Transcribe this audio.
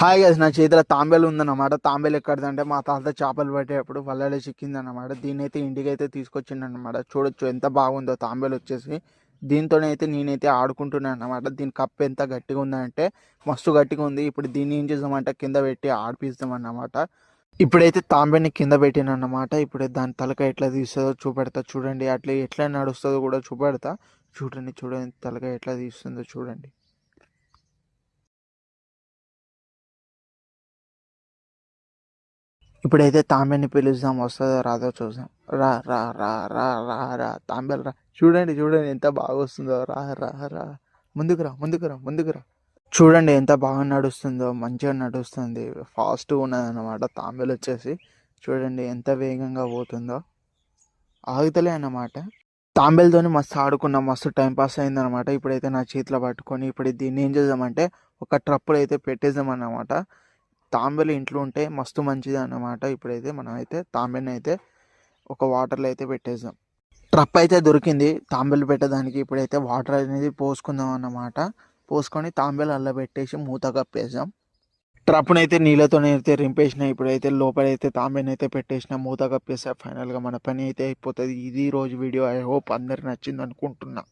Hi guys, నా చేతిలో తాంబేలు ఉందన్నమాట. తాంబేలు ఎక్కడిదంటే మా తాత చేపలు పట్టేటప్పుడు వలలో చిక్కిందన్నమాట. దీనైతే ఇంటికైతే తీసుకొచ్చిండనమాట. చూడొచ్చు ఎంత బాగుందో తాంబేలు వచ్చేసి. దీంతోనైతే నేనైతే ఆడుకుంటున్నాను అన్నమాట. దీని కప్పు ఎంత గట్టిగా ఉందంటే మస్తు గట్టిగా ఉంది. ఇప్పుడు దీన్ని ఏం చేద్దామంటే కింద పెట్టి ఆడిపిస్తాం అన్నమాట. ఇప్పుడైతే తాంబేని కింద పెట్టినన్నమాట. ఇప్పుడు దాని తలక ఎట్లా తీస్తుందో చూపెడతా చూడండి. అట్లా ఎట్లా నడుస్తుందో కూడా చూపెడతా. చూడండి చూడండి తలక ఎట్లా తీస్తుందో చూడండి. ఇప్పుడైతే తాంబేని పిలుద్దాం, వస్తుందో రాదో చూద్దాం. రా రా రా రా రా రా తాంబేలు రా. చూడండి చూడండి ఎంత బాగా వస్తుందో. రా రా రా ముందుకు రా ముందుకు రా ముందుకు రా. చూడండి ఎంత బాగా నడుస్తుందో, మంచిగా నడుస్తుంది. ఫాస్ట్గా ఉన్నది అన్నమాట తాంబేలు వచ్చేసి. చూడండి ఎంత వేగంగా పోతుందో, ఆగుతలే అన్నమాట. తాంబేలుతోని మస్తు ఆడుకున్నాం, మస్తు టైం పాస్ అయిందనమాట. ఇప్పుడైతే నా చేతిలో పట్టుకొని ఇప్పుడు దీన్ని ఏం చేద్దామంటే ఒక ట్రప్పులో అయితే పెట్టేద్దాం అన్నమాట. తాంబేలు ఇంట్లో ఉంటే మస్తు మంచిది అన్నమాట. ఇప్పుడైతే మనం అయితే తాంబేని అయితే ఒక వాటర్లో అయితే పెట్టేద్దాం. ట్రప్ అయితే దొరికింది తాంబేలు పెట్టడానికి. ఇప్పుడైతే వాటర్ అనేది పోసుకుందాం అన్నమాట. పోసుకొని తాంబేలు అల్ల పెట్టేసి మూత కప్పేసాం. ట్రప్పునైతే నీళ్ళతో అయితే రింపేసిన. ఇప్పుడైతే లోపలైతే తాంబేని అయితే పెట్టేసిన, మూత కప్పేసా. ఫైనల్గా మన పని అయితే అయిపోతుంది. ఇది రోజు వీడియో. ఐ హోప్ అందరికి నచ్చింది అనుకుంటున్నా.